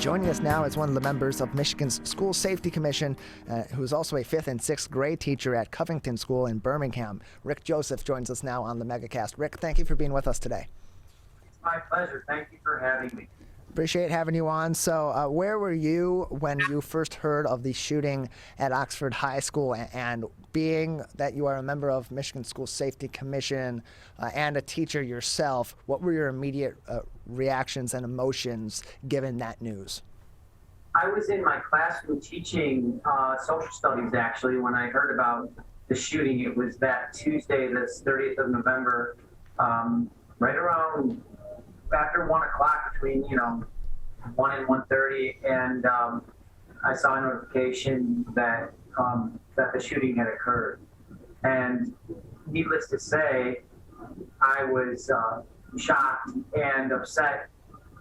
Joining us now is one of the members of Michigan's School Safety Commission, who is also a 5th and 6th grade teacher at Covington School in Birmingham. Rick Joseph joins us now on the MegaCast. Rick, thank you for being with us today. It's my pleasure. Thank you for having me. Appreciate having you on. So where were you when you first heard of the shooting at Oxford High School? And being that you are a member of Michigan School Safety Commission and a teacher yourself, what were your immediate reactions and emotions given that news? I was in my classroom teaching social studies, actually, when I heard about the shooting. It was that Tuesday, the 30th of November, right around after 1 o'clock, between 1 and 1:30, and I saw a notification that the shooting had occurred. And needless to say, I was shocked and upset,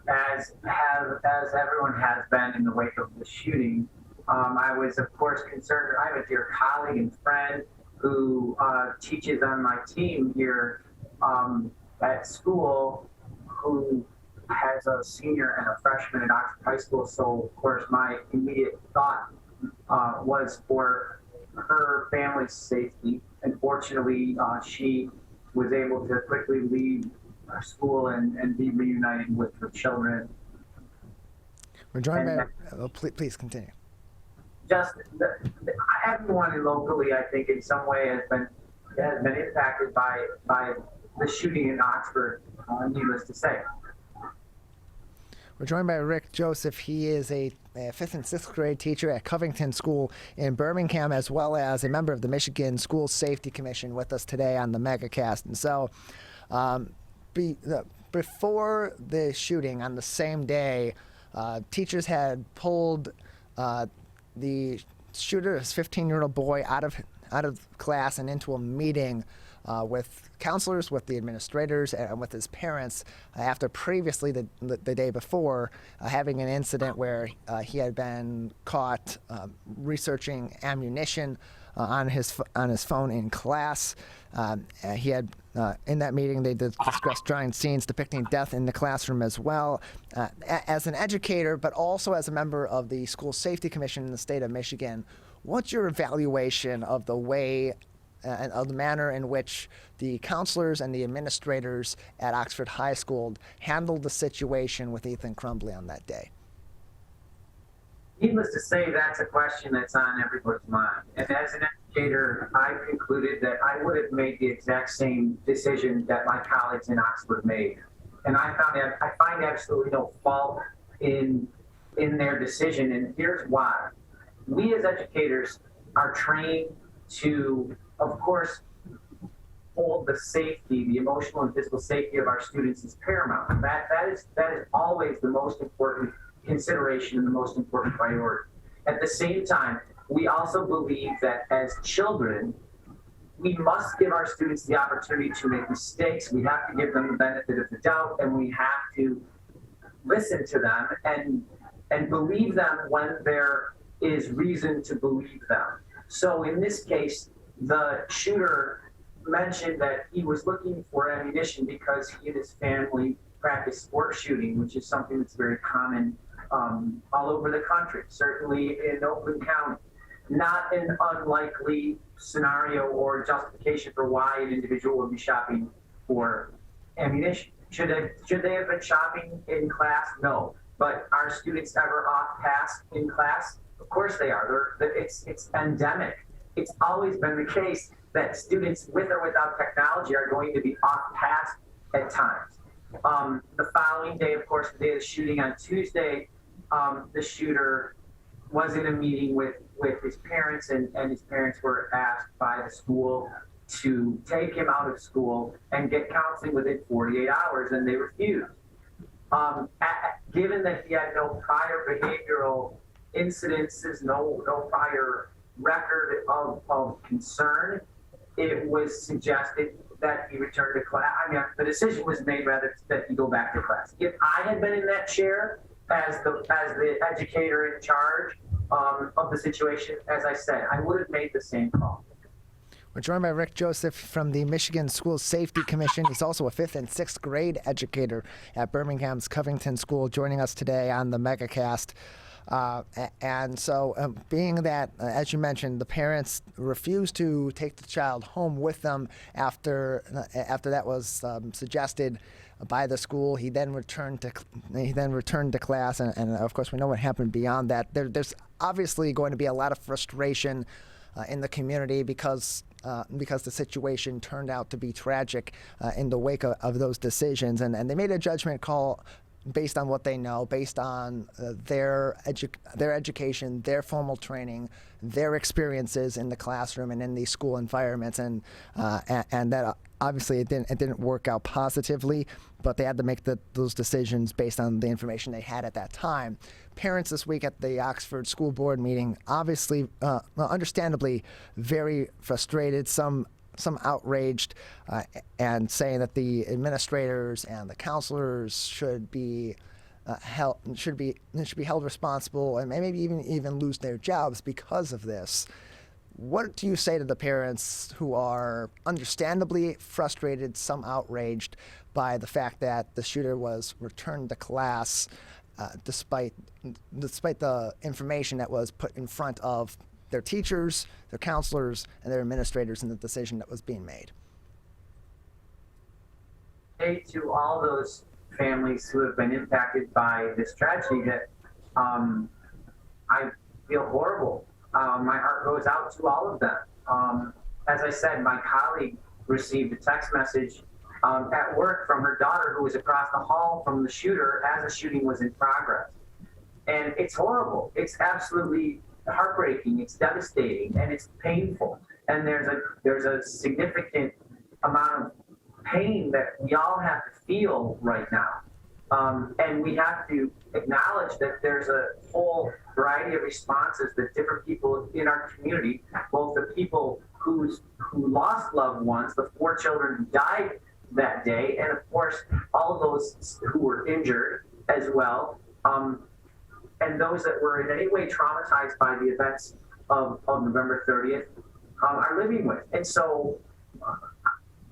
as everyone has been in the wake of the shooting. I was, of course, concerned. I have a dear colleague and friend who teaches on my team here at school, who has a senior and a freshman at Oxford High School. So, of course, my immediate thought was for her family's safety. And fortunately, she was able to quickly leave our school and be reunited with her children. We're joined by, please continue. Just everyone locally, I think, in some way has been impacted by the shooting in Oxford, needless to say. We're joined by Rick Joseph. He is a 5th and 6th grade teacher at Covington School in Birmingham, as well as a member of the Michigan School Safety Commission, with us today on the MegaCast. And so, before the shooting on the same day, teachers had pulled the shooter, this 15-year-old boy, out of class and into a meeting with counselors, with the administrators, and with his parents, after previously the day before having an incident where he had been caught researching ammunition on his phone in class. He had in that meeting they discussed drawing scenes depicting death in the classroom as well. As an educator, but also as a member of the School Safety Commission in the state of Michigan, what's your evaluation of the way and of the manner in which the counselors and the administrators at Oxford High School handled the situation with Ethan Crumbley on that day? Needless to say, that's a question that's on everybody's mind. And as an educator, I concluded that I would have made the exact same decision that my colleagues in Oxford made. And I find absolutely no fault in their decision. And here's why. We as educators are trained to, of course, hold the safety, the emotional and physical safety of our students is paramount. That is always the most important consideration and the most important priority. At the same time, we also believe that as children, we must give our students the opportunity to make mistakes. We have to give them the benefit of the doubt, and we have to listen to them and believe them when there is reason to believe them. So in this case, the shooter mentioned that he was looking for ammunition because he and his family practice sport shooting, which is something that's very common all over the country, certainly in Oakland County. Not an unlikely scenario or justification for why an individual would be shopping for ammunition. Should they have been shopping in class? No. But are students ever off task in class? Of course they are. It's endemic. It's always been the case that students with or without technology are going to be off task at times. The following day, of course, the day of the shooting on Tuesday, the shooter was in a meeting with his parents, and his parents were asked by the school to take him out of school and get counseling within 48 hours, and they refused. Given that he had no prior behavioral incidences, no prior record of concern, it was suggested that he return to class. I mean, the decision was made rather that he go back to class. If I had been in that chair as the educator in charge of the situation, as I said, I would have made the same call. We're joined by Rick Joseph from the Michigan School Safety Commission. He's also a 5th and 6th grade educator at Birmingham's Covington School, joining us today on the MegaCast. Being that, as you mentioned, the parents refused to take the child home with them after that was suggested by the school, he then returned to class, and of course we know what happened beyond that. There's obviously going to be a lot of frustration in the community because the situation turned out to be tragic in the wake of those decisions, and they made a judgment call based on what they know, based on their education, their formal training, their experiences in the classroom and in these school environments, and that obviously it didn't work out positively, but they had to make those decisions based on the information they had at that time. Parents this week at the Oxford School Board meeting, obviously, understandably, very frustrated. Some outraged, and saying that the administrators and the counselors should be held responsible, and maybe even lose their jobs because of this. What do you say to the parents who are understandably frustrated, some outraged by the fact that the shooter was returned to class, despite the information that was put in front of their teachers, their counselors, and their administrators in the decision that was being made? Hey, to all those families who have been impacted by this tragedy, that I feel horrible. My heart goes out to all of them. As I said, my colleague received a text message at work from her daughter, who was across the hall from the shooter as the shooting was in progress. And it's horrible. It's absolutely heartbreaking, it's devastating, and it's painful. And there's a significant amount of pain that we all have to feel right now. And we have to acknowledge that there's a whole variety of responses that different people in our community, both the people who lost loved ones, the 4 children who died that day, and of course all of those who were injured as well, and those that were in any way traumatized by the events of November 30th, are living with. And so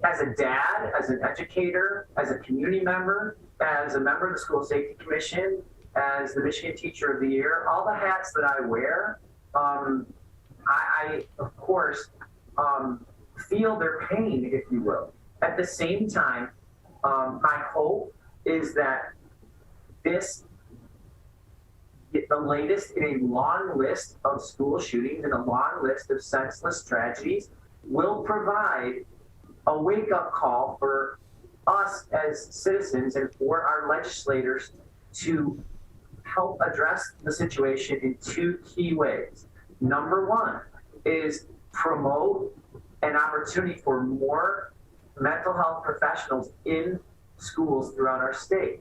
as a dad, as an educator, as a community member, as a member of the School Safety Commission, as the Michigan Teacher of the Year, all the hats that I wear, I of course, feel their pain, if you will. At the same time, my hope is that the latest in a long list of school shootings and a long list of senseless tragedies will provide a wake-up call for us as citizens and for our legislators to help address the situation in 2 key ways. Number 1 is promote an opportunity for more mental health professionals in schools throughout our state.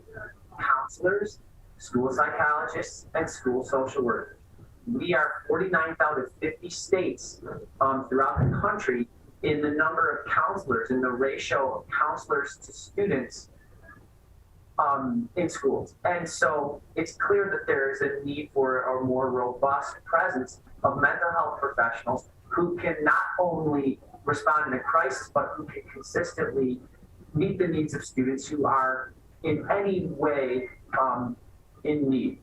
Counselors, school psychologists, and school social workers. We are 49th out of 50 states throughout the country in the number of counselors, in the ratio of counselors to students in schools. And so it's clear that there is a need for a more robust presence of mental health professionals who can not only respond in a crisis, but who can consistently meet the needs of students who are in any way in need.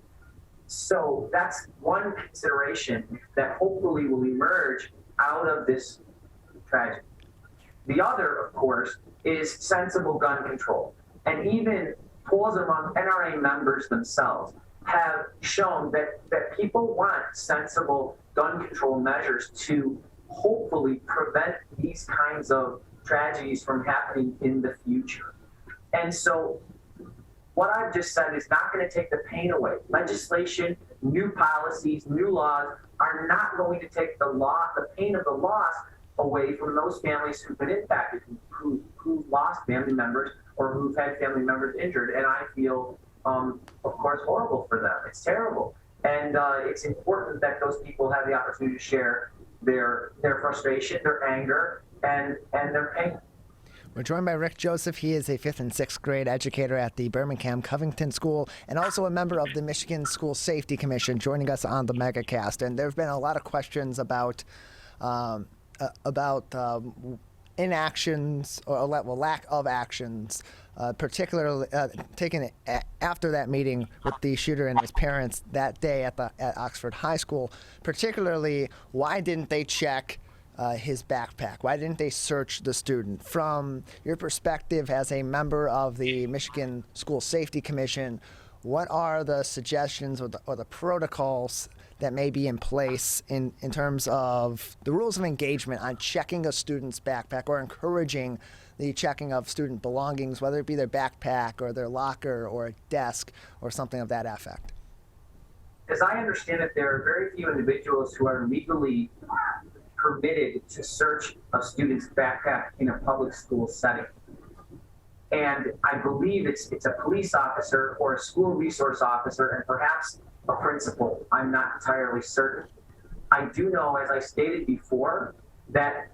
So that's one consideration that hopefully will emerge out of this tragedy. The other, of course, is sensible gun control. And even polls among NRA members themselves have shown that people want sensible gun control measures to hopefully prevent these kinds of tragedies from happening in the future. And so what I've just said is not going to take the pain away. Legislation, new policies, new laws are not going to take the pain of the loss away from those families who've been impacted, who've lost family members or who've had family members injured. And I feel, of course, horrible for them. It's terrible. And it's important that those people have the opportunity to share their frustration, their anger, and their pain. We're joined by Rick Joseph. He is a 5th and 6th grade educator at the Birmingham Covington School and also a member of the Michigan School Safety Commission, joining us on the MegaCast. And there have been a lot of questions about about inactions or lack of actions, particularly taken after that meeting with the shooter and his parents that day at Oxford High School. Particularly, why didn't they check his backpack? Why didn't they search the student? From your perspective as a member of the Michigan School Safety Commission, what are the suggestions or the protocols that may be in place in terms of the rules of engagement on checking a student's backpack or encouraging the checking of student belongings, whether it be their backpack or their locker or a desk or something of that effect? As I understand it, there are very few individuals who are legally permitted to search a student's backpack in a public school setting. And I believe it's a police officer or a school resource officer and perhaps a principal. I'm not entirely certain. I do know, as I stated before, that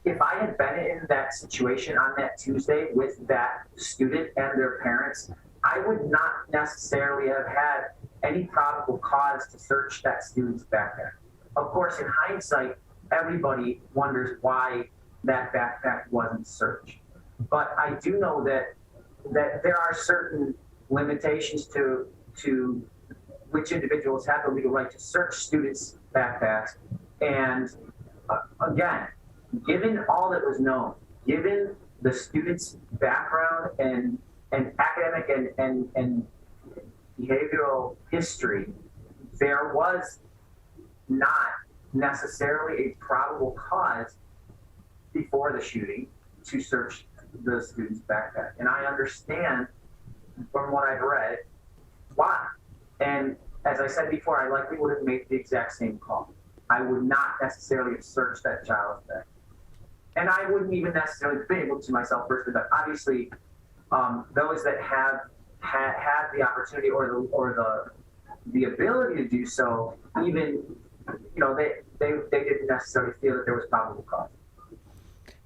if I had been in that situation on that Tuesday with that student and their parents, I would not necessarily have had any probable cause to search that student's backpack. Of course, in hindsight, everybody wonders why that backpack wasn't searched. But I do know that there are certain limitations to which individuals have the legal right to search students' backpacks. And again, given all that was known, given the student's background and academic and behavioral history, there was not necessarily a probable cause before the shooting to search the student's backpack. And I understand from what I've read why. And as I said before, I likely would have made the exact same call. I would not necessarily have searched that child's bag. And I wouldn't even necessarily be able to myself personally, but obviously those that have had the opportunity or the ability to do so, even, they didn't necessarily feel that there was probable cause.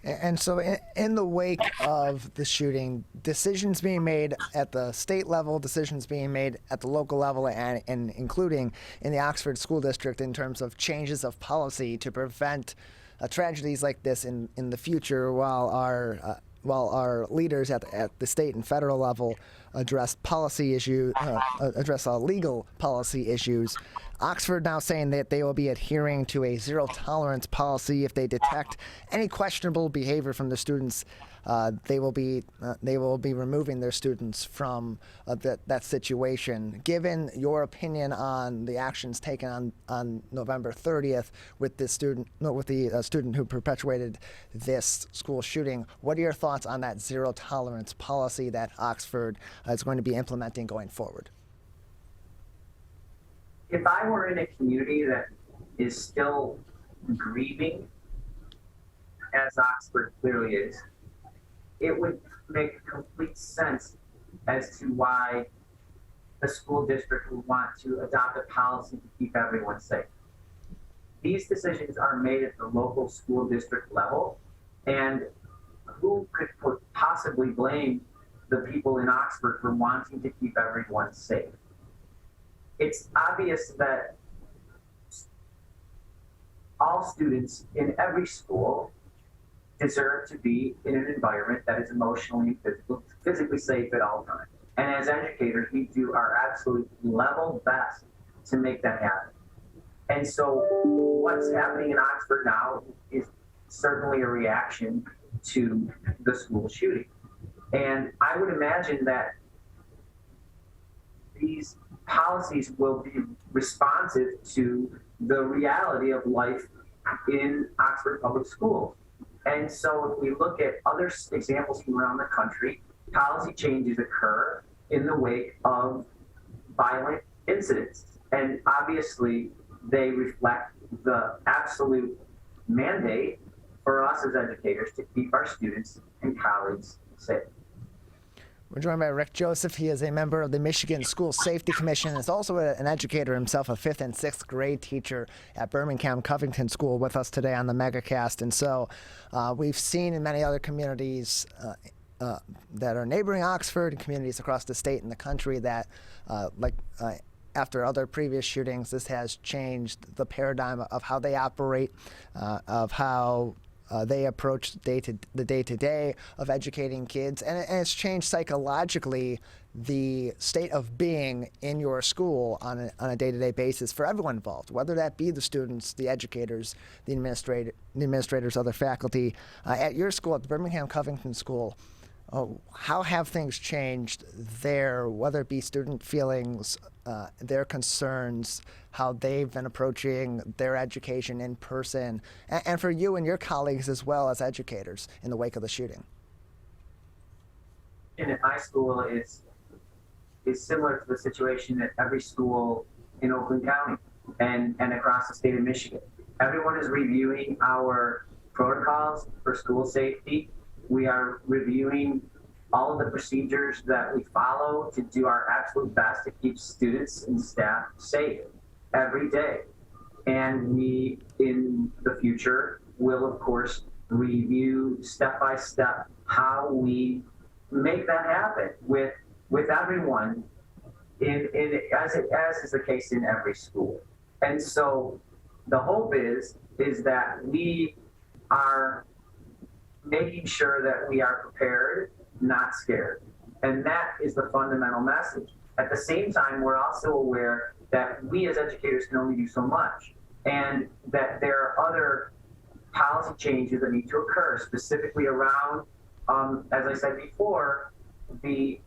And so in the wake of the shooting, decisions being made at the state level, decisions being made at the local level, and including in the Oxford School District in terms of changes of policy to prevent tragedies like this in the future, while our leaders at the state and federal level address policy issues, address legal policy issues. Oxford now saying that they will be adhering to a zero tolerance policy if they detect any questionable behavior from the students. They will be removing their students from that situation. Given your opinion on the actions taken on November 30th with the student who perpetuated this school shooting, what are your thoughts on that zero tolerance policy that Oxford is going to be implementing going forward? If I were in a community that is still grieving, as Oxford clearly is, it would make complete sense as to why the school district would want to adopt a policy to keep everyone safe. These decisions are made at the local school district level, and who could possibly blame the people in Oxford for wanting to keep everyone safe? It's obvious that all students in every school deserve to be in an environment that is emotionally and physically safe at all times. And as educators, we do our absolute level best to make that happen. And so what's happening in Oxford now is certainly a reaction to the school shooting. And I would imagine that these policies will be responsive to the reality of life in Oxford public schools. And so if we look at other examples from around the country, policy changes occur in the wake of violent incidents. And obviously they reflect the absolute mandate for us as educators to keep our students and colleagues safe. We're joined by Rick Joseph. He is a member of the Michigan School Safety Commission. He's also an educator himself, a 5th and 6th grade teacher at Birmingham Covington School with us today on the Megacast. And so we've seen in many other communities that are neighboring Oxford and communities across the state and the country that after other previous shootings, this has changed the paradigm of how they operate, of how they approach the day-to-day of educating kids, and it's changed psychologically the state of being in your school on a day-to-day basis for everyone involved, whether that be the students, the educators, the administrators, other faculty. At your school, at the Birmingham Covington School, how have things changed there, whether it be student feelings, their concerns, how they've been approaching their education in person, and for you and your colleagues as well as educators in the wake of the shooting? And at my school is similar to the situation at every school in Oakland County and across the state of Michigan. Everyone is reviewing our protocols for school safety. We are reviewing all of the procedures that we follow to do our absolute best to keep students and staff safe every day. And we, in the future, will of course review step by step how we make that happen with everyone as is the case in every school. And so the hope is that we are making sure that we are prepared, not scared. And that is the fundamental message. At the same time, we're also aware that we as educators can only do so much, and that there are other policy changes that need to occur, specifically around, as I said before, the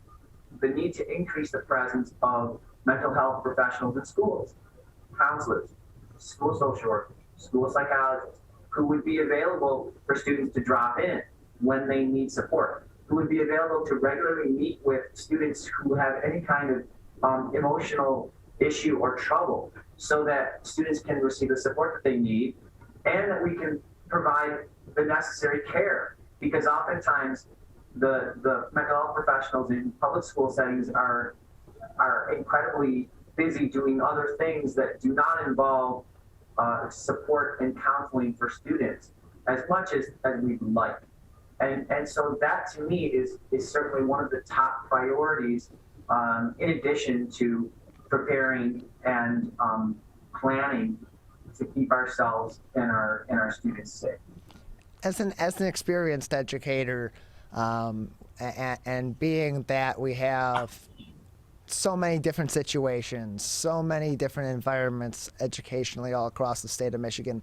need to increase the presence of mental health professionals in schools, counselors, school social workers, school psychologists, who would be available for students to drop in when they need support, who would be available to regularly meet with students who have any kind of emotional issue or trouble, so that students can receive the support that they need and that we can provide the necessary care. Because oftentimes the mental health professionals in public school settings are incredibly busy doing other things that do not involve support and counseling for students as much as we'd like. And so that to me is certainly one of the top priorities, in addition to preparing and planning to keep ourselves and our students safe. As an experienced educator, and being that we have so many different situations, so many different environments educationally all across the state of Michigan,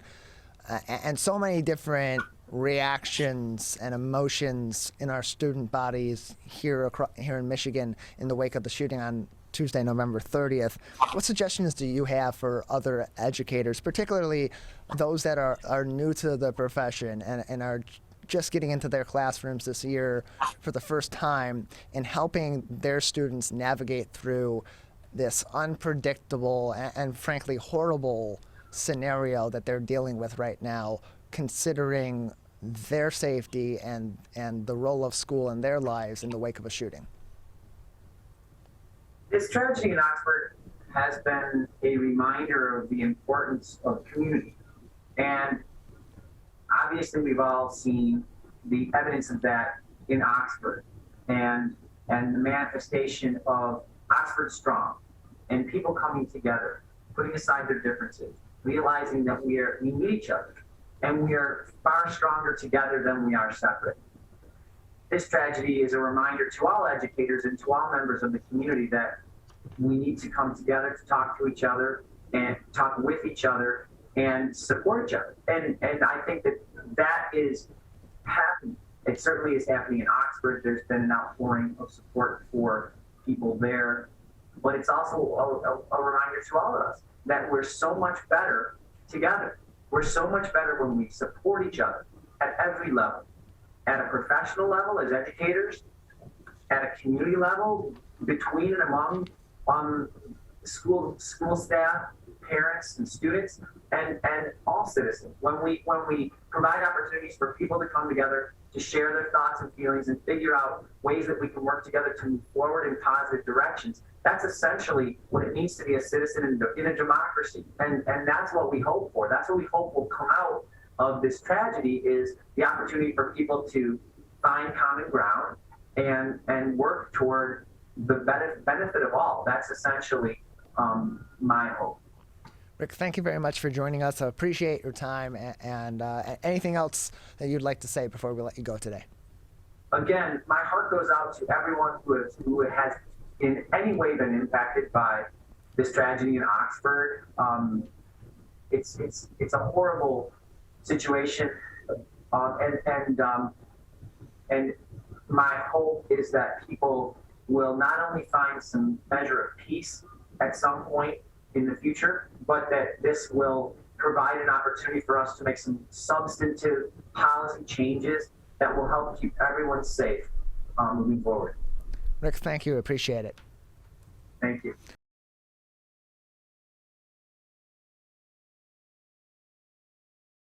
and so many different reactions and emotions in our student bodies here in Michigan in the wake of the shooting on Tuesday, November 30th. What suggestions do you have for other educators, particularly those that are new to the profession and are just getting into their classrooms this year for the first time, and helping their students navigate through this unpredictable and frankly horrible scenario that they're dealing with right now, considering their safety and the role of school in their lives in the wake of a shooting? This tragedy in Oxford has been a reminder of the importance of community. And obviously we've all seen the evidence of that in Oxford, and the manifestation of Oxford Strong, and people coming together, putting aside their differences, realizing that we need each other, and we are far stronger together than we are separate. This tragedy is a reminder to all educators and to all members of the community that we need to come together to talk to each other and talk with each other and support each other. And I think that is happening. It certainly is happening in Oxford. There's been an outpouring of support for people there. But it's also a reminder to all of us that we're so much better together. We're so much better when we support each other at every level. At a professional level as educators, at a community level, between and among school staff, parents and students, and all citizens. When we provide opportunities for people to come together to share their thoughts and feelings and figure out ways that we can work together to move forward in positive directions, that's essentially what it means to be a citizen in a democracy. And that's what we hope for. That's what we hope will come out of this tragedy, is the opportunity for people to find common ground and work toward the benefit of all. That's essentially my hope. Rick, thank you very much for joining us. I appreciate your time, and anything else that you'd like to say before we let you go today? Again, my heart goes out to everyone who has in any way been impacted by this tragedy in Oxford. It's a horrible situation, and my hope is that people will not only find some measure of peace at some point in the future, but that this will provide an opportunity for us to make some substantive policy changes that will help keep everyone safe moving forward. Rick, thank you. Appreciate it. Thank you.